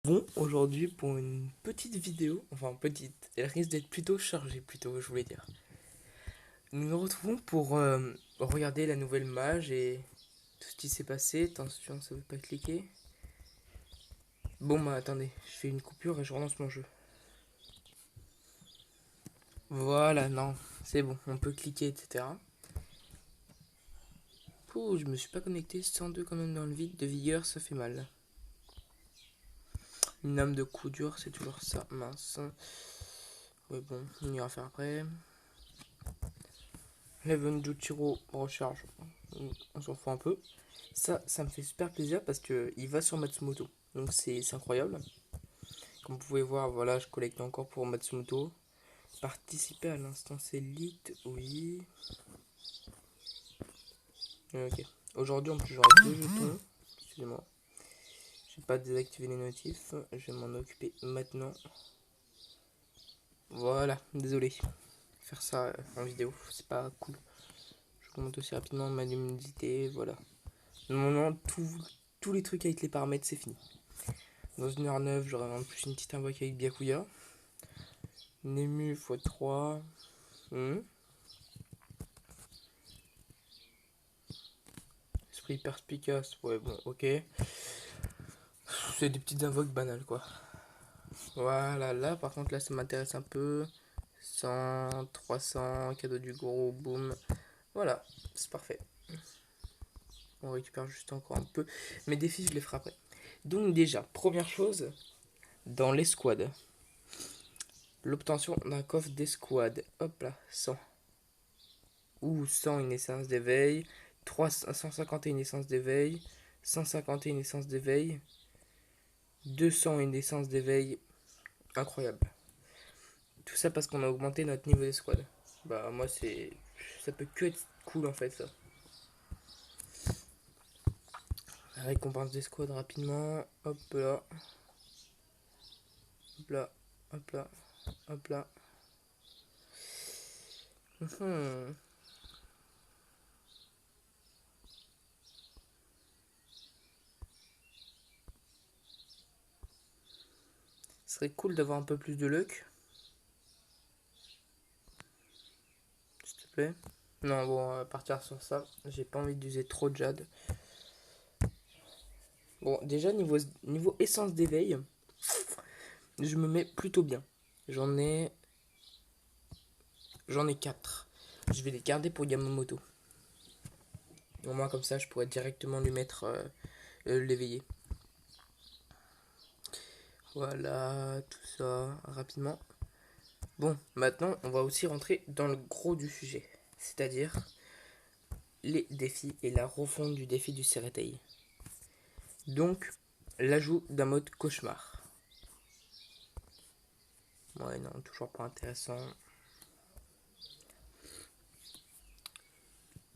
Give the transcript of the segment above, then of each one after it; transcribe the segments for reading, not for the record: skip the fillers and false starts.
Bon, aujourd'hui pour une petite vidéo, enfin petite, elle risque d'être plutôt chargée plutôt, je voulais dire. Nous nous retrouvons pour regarder la nouvelle mage et tout ce qui s'est passé. Attention, ça veut pas cliquer. Bon bah attendez, je fais une coupure et je relance mon jeu. Voilà, non, c'est bon, on peut cliquer, etc. Ouh, je me suis pas connecté, 102 quand même dans le vide, de vigueur, ça fait mal. Une âme de coup dur, c'est toujours ça, mince. Ouais bon, on ira faire après. Heaven Jutiro recharge, on s'en fout un peu. Ça me fait super plaisir parce que il va sur Matsumoto. Donc c'est incroyable. Comme vous pouvez voir, voilà, je collecte encore pour Matsumoto. Participer à l'instance élite, oui. Ok. Aujourd'hui en plus j'aurai deux jetons. Excusez-moi. J'ai pas désactivé les notifs. Je vais m'en occuper maintenant. Voilà, désolé. Faire ça en vidéo, c'est pas cool. Je commente aussi rapidement ma luminosité, voilà. Normalement, tous les trucs avec les paramètres, c'est fini. Dans une heure 9, j'aurai en plus une petite invoque avec Byakuya. Nemu x3. Esprit perspicace, ouais, bon, ok. C'est des petites invoques banales, quoi. Voilà, là, par contre, là, ça m'intéresse un peu. 100, 300, cadeau du gros, boum. Voilà, c'est parfait. On récupère juste encore un peu. Mes défis, je les ferai après. Donc, déjà, première chose, dans l'escouade. L'obtention d'un coffre d'escouade. Hop là, 100. Ou 100 une essence d'éveil. 151 essence d'éveil. 151 essence d'éveil. 200 une essence d'éveil. Incroyable. Tout ça parce qu'on a augmenté notre niveau d'escouade. Bah, moi, c'est. Ça peut que être cool en fait, ça. La récompense d'escouade rapidement. Hop là. Hop là. Hop là. Hop là. Hum. Ce serait cool d'avoir un peu plus de luck. S'il te plaît. Non, bon, on va partir sur ça. J'ai pas envie d'user trop de jade. Bon, déjà, niveau essence d'éveil, je me mets plutôt bien. J'en ai. J'en ai 4. Je vais les garder pour Yamamoto. Au moins, comme ça, je pourrais directement lui mettre l'éveiller. Voilà, tout ça, rapidement. Bon, maintenant, on va aussi rentrer dans le gros du sujet. C'est-à-dire les défis et la refonte du défi du Seretei. Donc, l'ajout d'un mode cauchemar. Ouais, non, toujours pas intéressant.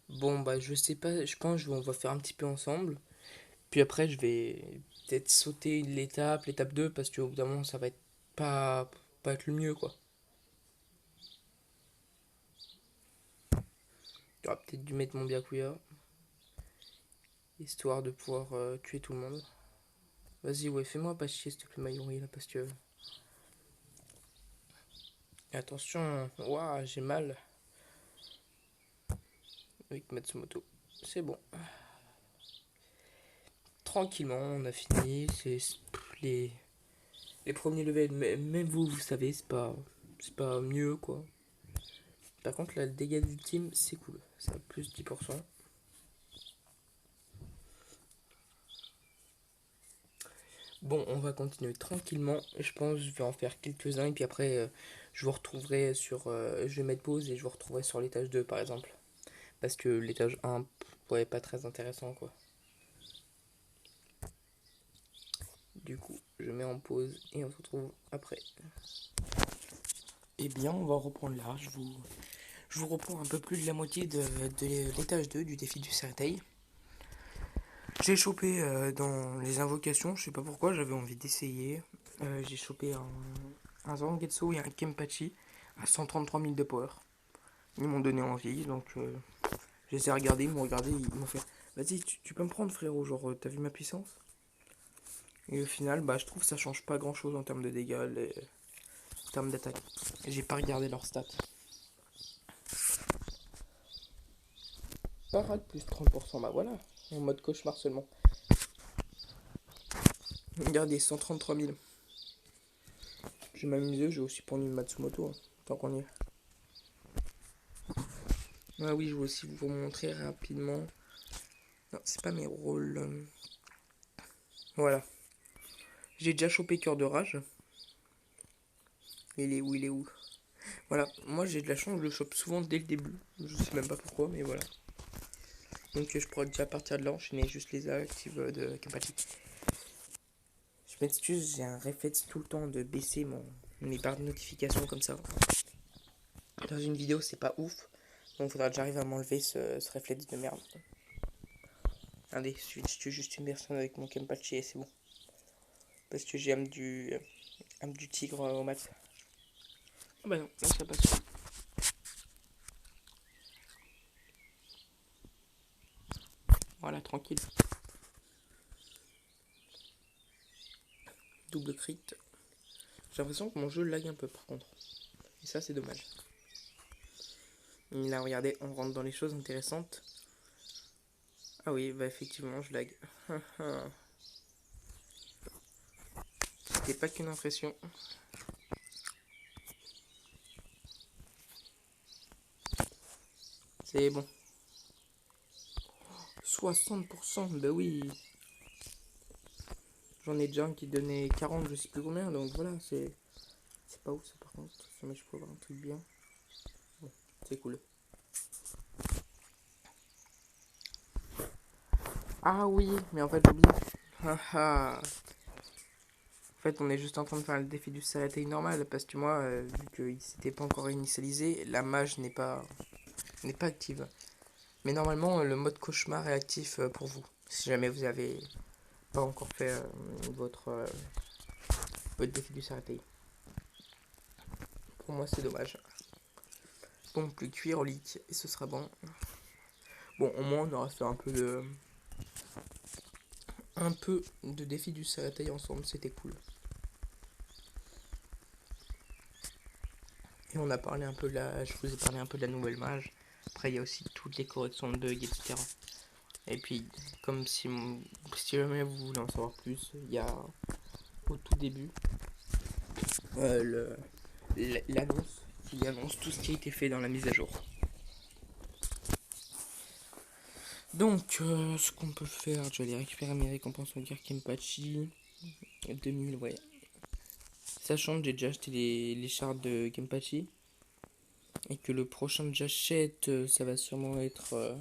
Bon, bah, je sais pas, je pense qu'on va faire un petit peu ensemble. Puis après, je vais peut-être sauter l'étape 2, parce qu'au bout d'un moment, ça va être pas être le mieux, quoi. J'aurais peut-être dû mettre mon Byakuya, histoire de pouvoir tuer tout le monde. Vas-y, ouais, fais-moi pas chier, s'il te plaît, Mayuri, là, parce que... Attention, waouh, j'ai mal avec Matsumoto. C'est bon. Tranquillement, on a fini. C'est les, les premiers levels, même vous savez, c'est pas mieux, quoi. Par contre, là, le dégât d'ultime, c'est cool. Ça a plus 10%. Bon, on va continuer tranquillement. Je pense que je vais en faire quelques-uns. Et puis après, je vous retrouverai sur... je vais mettre pause et je vous retrouverai sur l'étage 2, par exemple. Parce que l'étage 1, ouais, pas très intéressant, quoi. Du coup, je mets en pause et on se retrouve après. Eh bien, on va reprendre là. Je vous reprends un peu plus de la moitié de l'étage 2 du défi du Sertei. J'ai chopé dans les invocations, je sais pas pourquoi, j'avais envie d'essayer. J'ai chopé un Zangetsu et un Kenpachi à 133 000 de power. Ils m'ont donné envie, donc je les ai regardés, ils m'ont regardé, ils m'ont fait: Vas-y, tu peux me prendre, frérot, genre, t'as vu ma puissance? Et au final, bah, je trouve que ça change pas grand chose en termes de dégâts, en termes d'attaque. J'ai pas regardé leurs stats. Parade plus 30%, bah voilà, en mode cauchemar seulement. Regardez, 133 000. Je vais m'amuser, je vais aussi prendre une Matsumoto, hein, tant qu'on y est. Ah oui, je vais aussi vous montrer rapidement. Non, c'est pas mes rôles. Voilà. J'ai déjà chopé Cœur de Rage. Il est où? Il est où? Voilà, moi j'ai de la chance, je le chope souvent dès le début. Je sais même pas pourquoi, mais voilà. Donc je pourrais déjà partir de là, enchaîner juste les actives de Kenpachi. Je m'excuse, j'ai un réflexe tout le temps de baisser mes barres de notification comme ça. Dans une vidéo, c'est pas ouf. Donc faudra que j'arrive à m'enlever ce réflexe de merde. Allez, je tue juste une personne avec mon Kenpachi et c'est bon. Parce que j'ai âme du tigre au max. Ah bah non, là ça passe. Voilà, tranquille. Double crit. J'ai l'impression que mon jeu lag un peu par contre. Et ça c'est dommage. Et là regardez, on rentre dans les choses intéressantes. Ah oui, bah effectivement je lag. C'était pas qu'une impression. C'est bon. 60%, bah oui. J'en ai déjà un qui donnait 40, je sais plus combien, donc voilà, c'est pas ouf ça par contre. Mais je peux avoir un truc bien. Bon, c'est cool. Ah oui, mais en fait j'oublie. En fait, on est juste en train de faire le défi du Saratai normal parce que moi, vu qu'il s'était pas encore initialisé, la mage n'est pas active. Mais normalement, le mode cauchemar est actif pour vous. Si jamais vous avez pas encore fait votre défi du Saratai. Pour moi, c'est dommage. Bon, plus cuire au lit et ce sera bon. Bon, au moins, on aura fait un peu de défi du Saratai ensemble, c'était cool. Et on a parlé un peu je vous ai parlé un peu de la nouvelle mage. Après, il y a aussi toutes les corrections de bugs, etc. Et puis, comme si jamais vous voulez en savoir plus, il y a au tout début l'annonce qui annonce tout ce qui a été fait dans la mise à jour. Donc, ce qu'on peut faire, je vais aller récupérer mes récompenses au Gear Kenpachi. 2000, ouais. Sachant que j'ai déjà acheté les shards de Kenpachi. Et que le prochain que j'achète, ça va sûrement être.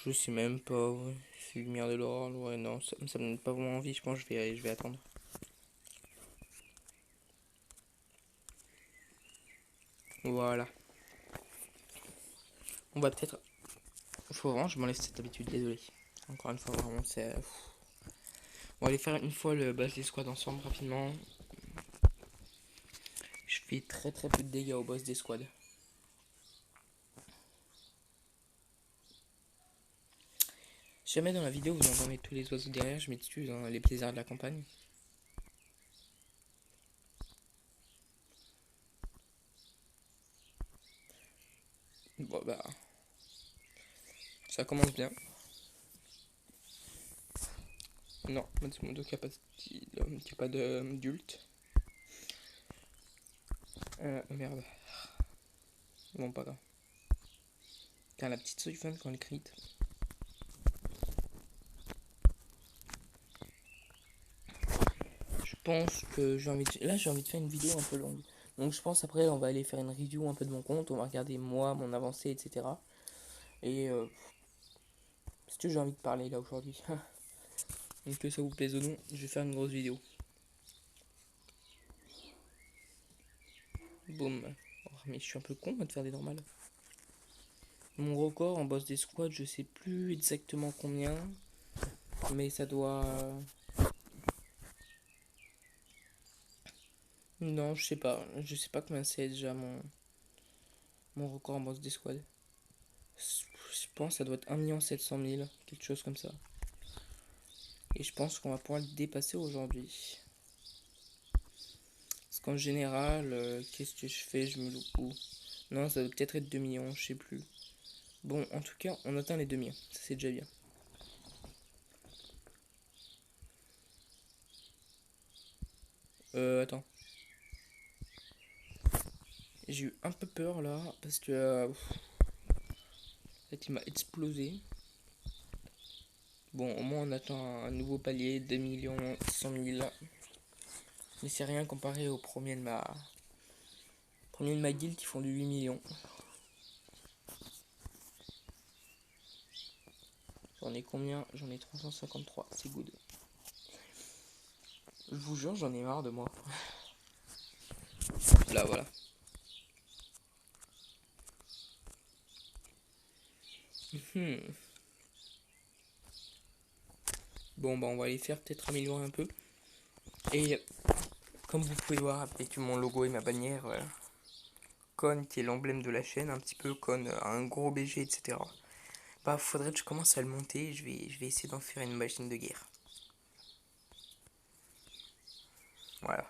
Je sais même pas, ouais. C'est lumière de l'or, ouais, non, ça me donne pas vraiment envie, je pense que je vais attendre. Voilà. On va peut-être. Faut vraiment que je m'enlève cette habitude, désolé. Encore une fois, vraiment, c'est. On va aller faire une fois le boss des squads ensemble rapidement. Je fais très très peu de dégâts au boss des squads. Si jamais dans la vidéo vous entendez tous les oiseaux derrière, je m'excuse, hein, les plaisirs de la campagne. Bon bah. Ça commence bien. Non, Matsumoto qui a pas d'ult. Merde. Bon, pas grave. Putain, la petite Soifun quand elle crit. Je pense que j'ai envie de... Là, j'ai envie de faire une vidéo un peu longue. Donc, je pense après, on va aller faire une review un peu de mon compte. On va regarder moi, mon avancée, etc. Et c'est ce que j'ai envie de parler là aujourd'hui. Donc, que ça vous plaise ou non, je vais faire une grosse vidéo. Boum. Oh, mais je suis un peu con, moi, de faire des normales. Mon record en boss des squads, je sais plus exactement combien. Mais ça doit... Non, je sais pas. Je sais pas combien c'est déjà mon record en boss des squads. Je pense que ça doit être 1 700 000, quelque chose comme ça. Et je pense qu'on va pouvoir le dépasser aujourd'hui. Parce qu'en général, qu'est-ce que je fais? Je me loupe où? Non, ça doit peut-être être 2 millions, je sais plus. Bon, en tout cas, on atteint les 2 millions. Ça, c'est déjà bien. Attends. J'ai eu un peu peur là, parce que... en fait, il m'a explosé. Bon, au moins on attend un nouveau palier, 2 millions 100 000. Mais c'est rien comparé au premier de ma guilde qui font du 8 millions. J'en ai combien? J'en ai 353, c'est good. Je vous jure, j'en ai marre de moi. Là, voilà. Bon, bah on va les faire peut-être améliorer un peu. Et comme vous pouvez voir avec mon logo et ma bannière, Con qui est l'emblème de la chaîne, un petit peu Con, un gros BG, etc. Bah faudrait que je commence à le monter, je vais essayer d'en faire une machine de guerre. Voilà.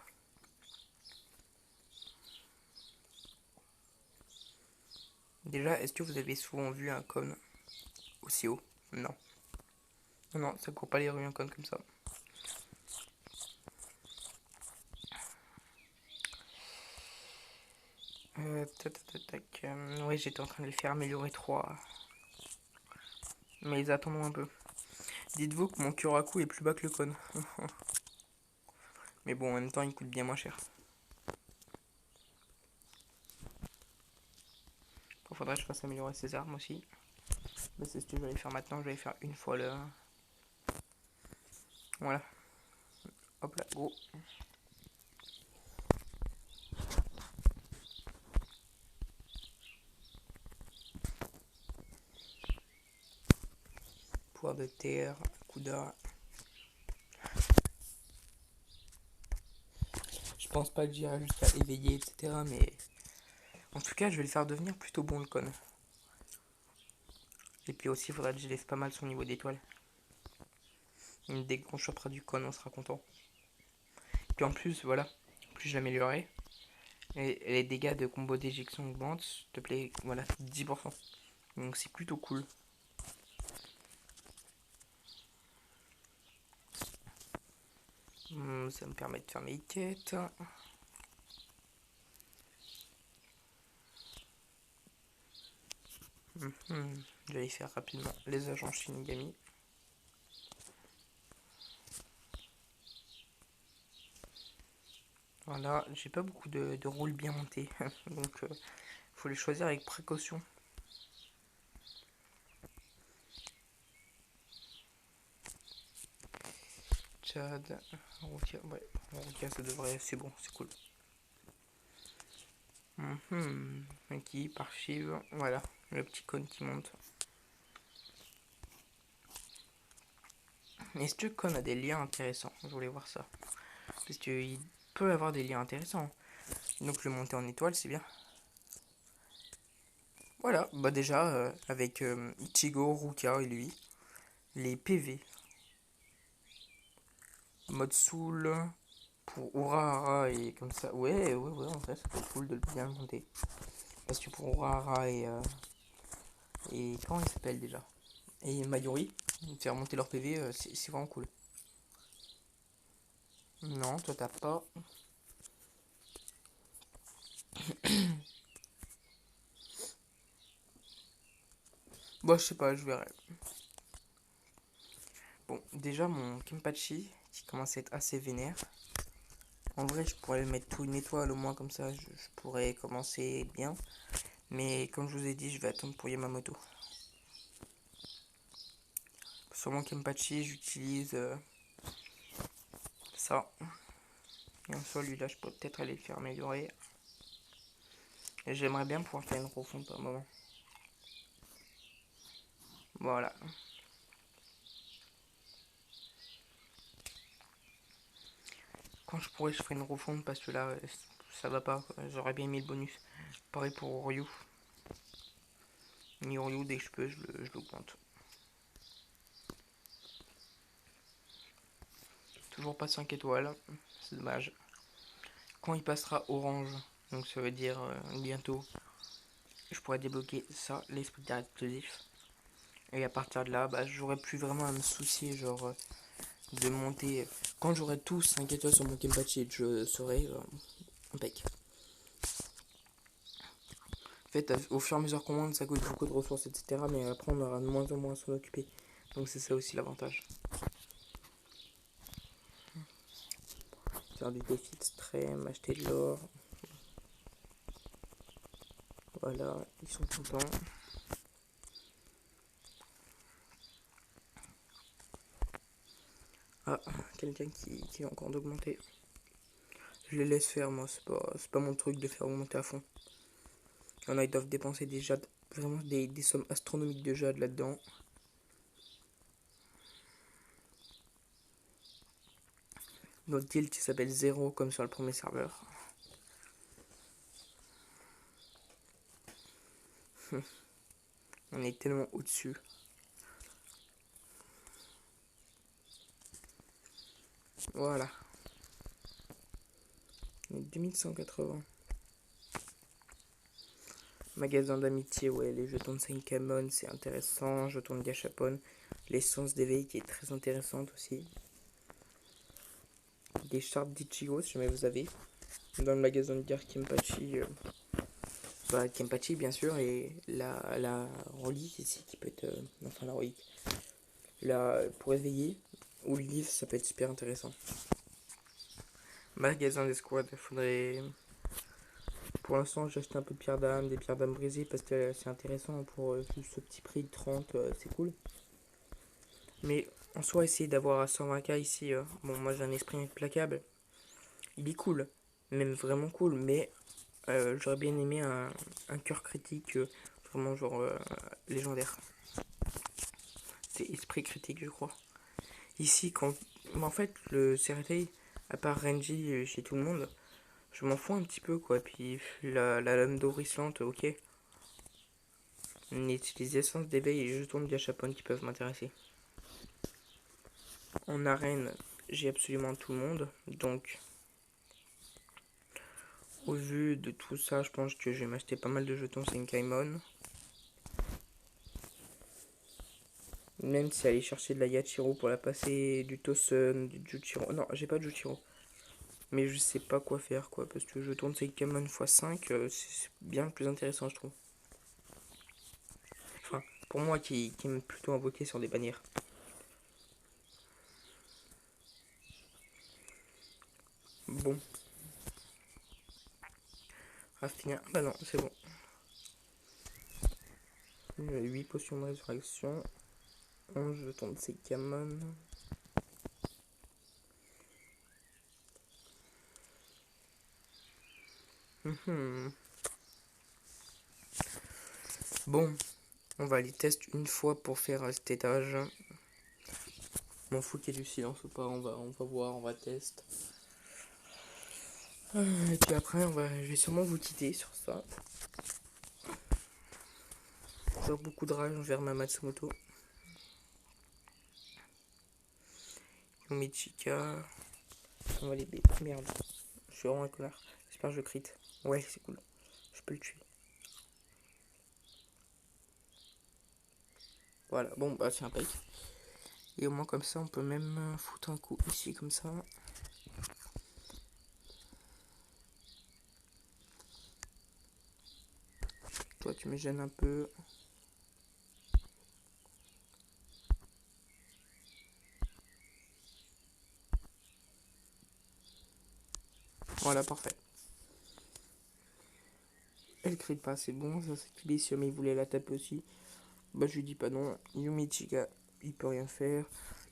Déjà, est-ce que vous avez souvent vu un Con aussi haut? Non. Non, non, ça court pas les rues un Con comme ça. Ouais, j'étais en train de les faire améliorer 3. Mais attendons un peu. Dites-vous que mon Kuraku est plus bas que le Con. Mais bon, en même temps, il coûte bien moins cher. Il faudrait que je fasse améliorer ses armes aussi. Bah, c'est ce que je vais faire maintenant. Je vais faire une fois le... Voilà. Hop là, go. Poire de terre, Kuda. Je pense pas que j'irai jusqu'à éveiller, etc. Mais en tout cas, je vais le faire devenir plutôt bon le Con. Et puis aussi, il faudra que je lève pas mal son niveau d'étoile. Dès qu'on chopera du Con, on sera content. Puis en plus, voilà, plus je l'améliorerai. Et les dégâts de combo d'éjection augmentent, s'il te plaît, voilà, 10%. Donc c'est plutôt cool. Ça me permet de faire mes quêtes. Je vais y faire rapidement les agents Shinigami. Voilà, j'ai pas beaucoup de rôles bien montés, donc faut les choisir avec précaution. Chad, Rukia, ouais, Rukia ça devrait, c'est bon, c'est cool. Équipe, archive, voilà, le petit cône qui monte. Est-ce que Con a des liens intéressants? Je voulais voir ça. Parce qu'il peut avoir des liens intéressants. Donc le monter en étoile, c'est bien. Voilà, bah déjà, avec Ichigo, Ruka et lui, les PV. Mode soul pour Urahara et comme ça. Ouais, en vrai, ça peut être cool de le bien monter. Parce que pour Urahara et comment il s'appelle déjà? Et Mayuri, faire monter leur PV, c'est vraiment cool. Non, toi t'as pas. Bah, je sais pas, je verrai. Bon, déjà, mon Kenpachi, qui commence à être assez vénère. En vrai, je pourrais le mettre tout une étoile au moins, comme ça, je pourrais commencer bien. Mais comme je vous ai dit, je vais attendre pour Yamamoto. Sur mon Kenpachi, j'utilise ça. Et en soi, lui là, je peux peut-être aller le faire améliorer. Et j'aimerais bien pouvoir faire une refonte à un moment. Voilà. Quand je pourrais, je ferai une refonte parce que là, ça va pas. J'aurais bien aimé le bonus. Pareil pour Ryu. Ni Ryu, dès que je peux, je l'augmente. toujours pas 5 étoiles. C'est dommage. Quand il passera orange, donc ça veut dire bientôt, je pourrais débloquer ça, l'esprit d'air explosif. Et à partir de là, bah, j'aurais plus vraiment à me soucier, genre, de monter. Quand j'aurai tous 5 étoiles sur mon Kenpachi, je serai impec. En fait, au fur et à mesure qu'on monte, ça coûte beaucoup de ressources, etc. Mais après, on aura de moins en moins à s'en occuper. Donc c'est ça aussi l'avantage. Faire du défi extrême, acheter de l'or. Voilà, ils sont contents. Ah, quelqu'un qui est encore d'augmenter. Je les laisse faire, moi, c'est pas mon truc de faire augmenter à fond. Il y en a, ils doivent dépenser des jades, vraiment des sommes astronomiques de jade là-dedans. Notre guild qui s'appelle 0 comme sur le premier serveur. On est tellement au-dessus. Voilà. On est 2180. Magasin d'amitié, ouais, les jetons de Senkamon, c'est intéressant. Jetons de Gachapon. L'essence d'éveil qui est très intéressante aussi. Des chartes d'Ichigo, si jamais vous avez. Dans le magasin de guerre Kenpachi. Kenpachi, bien sûr. Et la relique ici qui peut être. Enfin, la relique. Là, pour éveiller. Ou le livre, ça peut être super intéressant. Magasin des squads, il faudrait. Pour l'instant, j'ai acheté un peu de pierre d'âme, des pierres d'âme brisées parce que c'est intéressant pour juste ce petit prix de 30, c'est cool. Mais en soi, essayer d'avoir à 120k ici, bon, moi j'ai un esprit implacable, il est cool, même vraiment cool, mais j'aurais bien aimé un cœur critique, vraiment genre légendaire. C'est esprit critique, je crois. Ici, quand. En fait, le Ceretei, à part Renji chez tout le monde, je m'en fous un petit peu quoi. Puis la lame d'Orislante, ok. Mais c'est les essences d'éveil et jetons de gachapon qui peuvent m'intéresser. En arène, j'ai absolument tout le monde. Donc, au vu de tout ça, je pense que je vais m'acheter pas mal de jetons Senkaimon. Même si aller chercher de la Yachiro pour la passer, du Tosun, du Juchiro. Non, j'ai pas de Juchiro. Mais je sais pas quoi faire quoi. Parce que jeton de Senkaimon x5, c'est bien le plus intéressant, je trouve. Enfin, pour moi qui aime plutôt invoquer sur des bannières. Bon. À finir. Bah non, c'est bon. 8 potions de résurrection. 11 jetons de Senkaimon. Bon, on va aller tester une fois pour faire cet étage. M'en fous qu'il y ait du silence ou pas, on va voir, on va tester. Et puis après, je vais sûrement vous quitter sur ça. Faire beaucoup de rage envers ma Matsumoto. Yomichika. On va les baiser. Merde, je suis vraiment un connard. J'espère que je crit. Ouais, c'est cool. Je peux le tuer. Voilà, bon, bah c'est un pack. Et au moins comme ça, on peut même foutre un coup ici comme ça. Toi, tu me gênes un peu. Voilà, parfait. Elle crie pas, c'est bon, ça c'est clé. Si jamais il voulait la taper aussi, bah je lui dis pas non. Yumichika, il peut rien faire.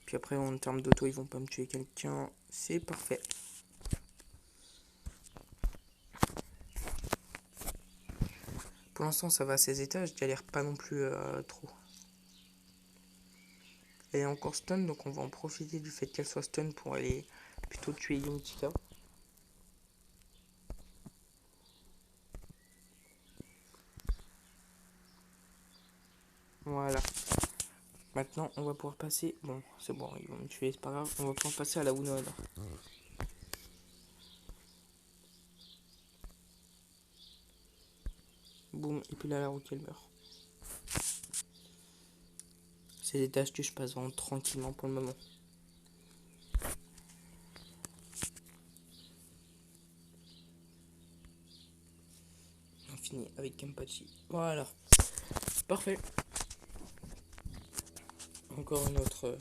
Puis après, en termes d'auto, ils vont pas me tuer quelqu'un. C'est parfait. Pour l'instant, ça va à 16 étages. Je galère pas non plus trop. Elle est encore stun, donc on va en profiter du fait qu'elle soit stun pour aller plutôt tuer Yumichika. Voilà. Maintenant, on va pouvoir passer... Bon, c'est bon, ils vont me tuer, c'est pas grave. On va pouvoir passer à la Unoan. Boum, et puis là, la route, elle meurt. C'est des tâches que je passe vraiment tranquillement pour le moment. On finit avec Kempachi. Voilà. Parfait. Encore une autre.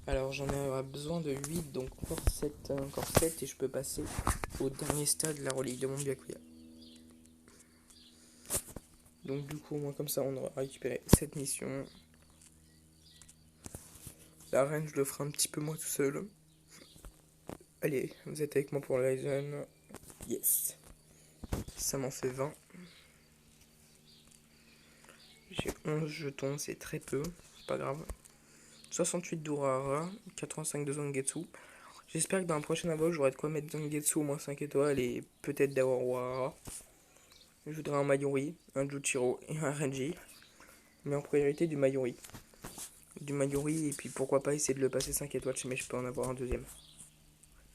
Alors j'en ai besoin de 8, donc encore 7 et je peux passer au dernier stade, la relique de mon Byakuya. Donc du coup, moi comme ça, on aura récupéré cette mission. La reine, je le ferai un petit peu moi tout seul. Allez, vous êtes avec moi pour la Ryzen. Yes. Ça m'en fait 20. J'ai 11 jetons, c'est très peu. Pas grave. 68 d'Urara, 85 de Zangetsu. J'espère que dans la prochaine invoque, j'aurai de quoi mettre Zangetsu au moins 5 étoiles et peut-être d'avoir Urara. Je voudrais un Mayuri, un Juchiro et un Renji. Mais en priorité du Mayuri. Du Mayuri et puis pourquoi pas essayer de le passer 5 étoiles mais je peux en avoir un deuxième.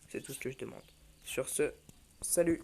C'est tout ce que je demande. Sur ce, salut!